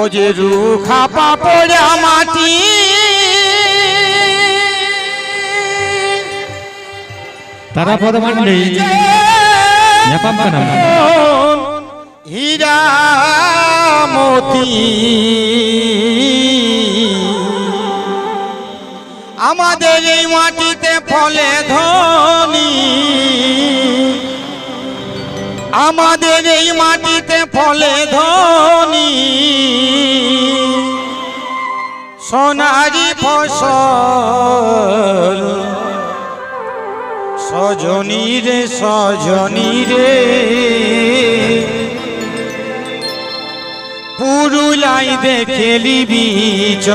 ও যে রুখা পাপড়া মাটি তারা পদমণ্ডে হীরা মতি আমাদের এই মাটিতে ফলে ধনী আমাদের এই মাটিতে ফলে ধনী সোনারি ফসল সজনী রে সজনী রে পুরুলাই দেখেলি বীজ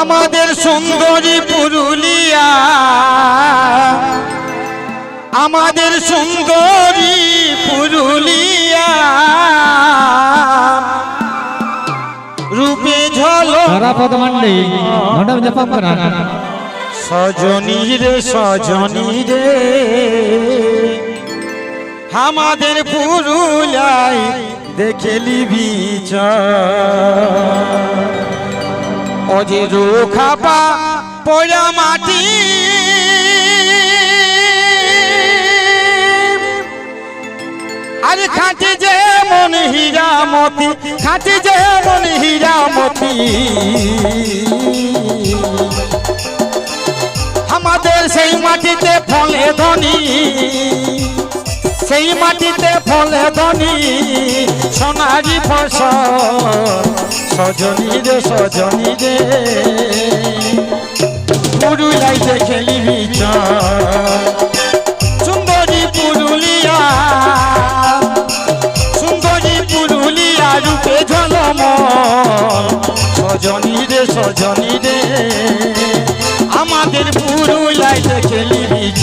আমাদের সুন্দরী পুরুলিয়া আমাদের সুন্দরী পুরুলিয়া রূপে ঝলক তারা পদমণ্ডে মণ্ডপ জপম করা সজনী রে সজনী রে আমাদের পুরুলিয়ায় দেখেলি বীজ ও যে রুখা পাপড়া মাটি আরে খাঁটি যেমন হীরা মতি খাঁটি যেমন হীরা মতি আমাদের সেই মাটিতে ফলে ধনী সেই মাটিতে ফলে ধনী সোনারি ফসল সজনী রে সজনী রে পুরুলিয়ায় দেখেলি বীজ সুন্দরী পুরুলিয়া সুন্দরী পুরুলিয়া রূপে ঝলমল সজনী রে সজনী রে আমাদের পুরুলিয়ায় দেখেলি বীজ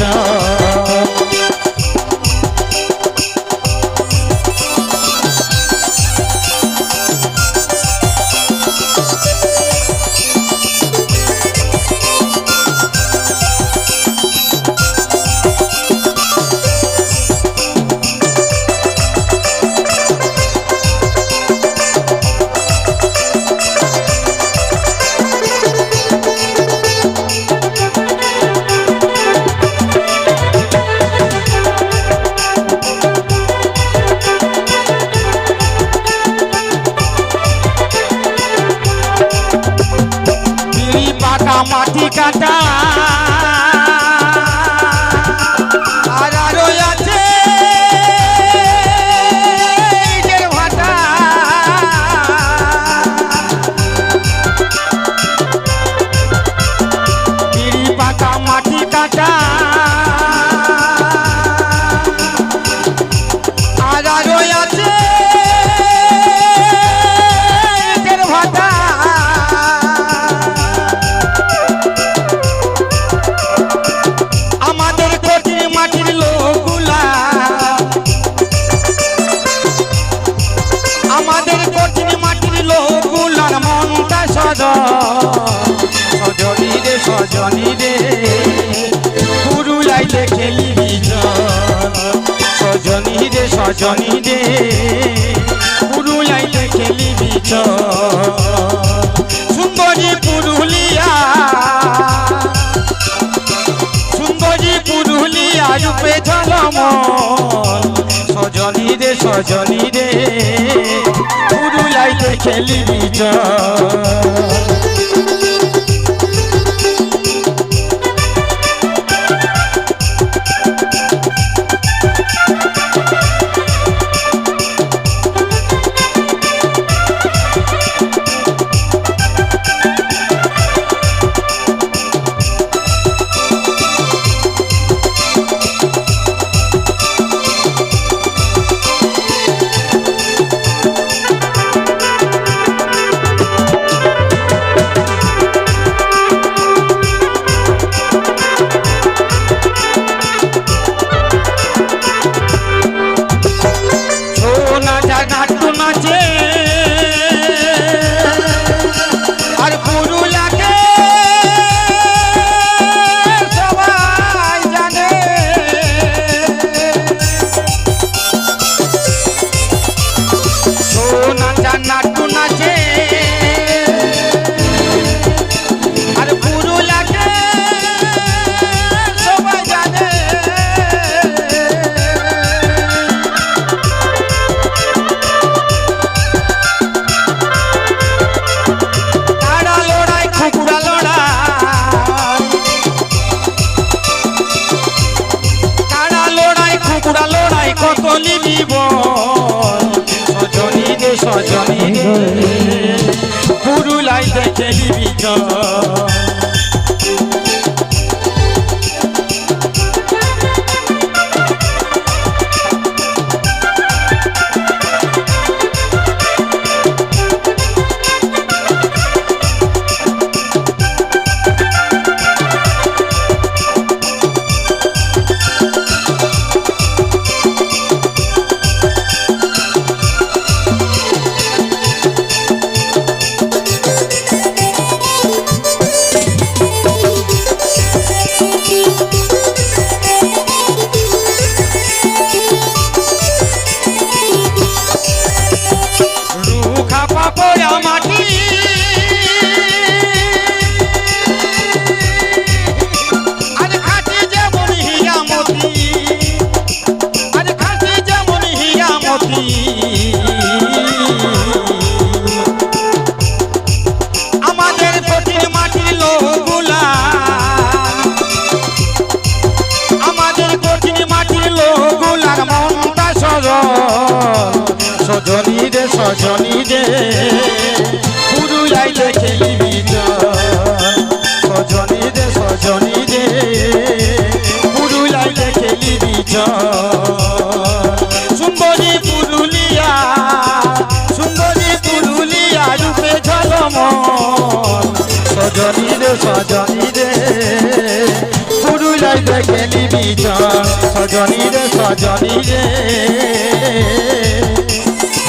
মাটি কাটা আর আরো আছে ভাটা বিড়ি পাকা মাটি কাটা আর আরো আছে ভাটা সজনী রে সজনী রে পুরুলিয়ায় দেখেলি বীজ সজনী রে সজনী রে পুরুলিয়ায় দেখেলি বীজ সুন্দরী পুরুলিয়া সুন্দরী পুরুলিয়া রূপে ঝলমল সজনী রে সজনী রে পুরুলিয়ায় দেখেলি বীজ কত নিবিব সজনী রে সজনী রে পুরুলাই দেখে নিবি রুখা পাপড়া মাটি আজ খাটি যেমন হীরামতি আজ খাটি যেমন হীরামতি আমাদের কঠিন মাটির লোকগুলা আমাদের কঠিন মাটির লোকগুলার মনটা সজনী রে সজনী রে পুরুলাই দেখে নিবি সজনী রে সজনী রে পুরুলাই দেখে নিবি সুন্দরী পুরুলিয়া রূপে ঝলমল সজনী রে সজনী রে পুরুলাই দেখে নিবি সজনী রে সজনী রে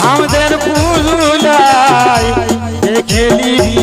আমাদের পুরুলাই দেখে নিবি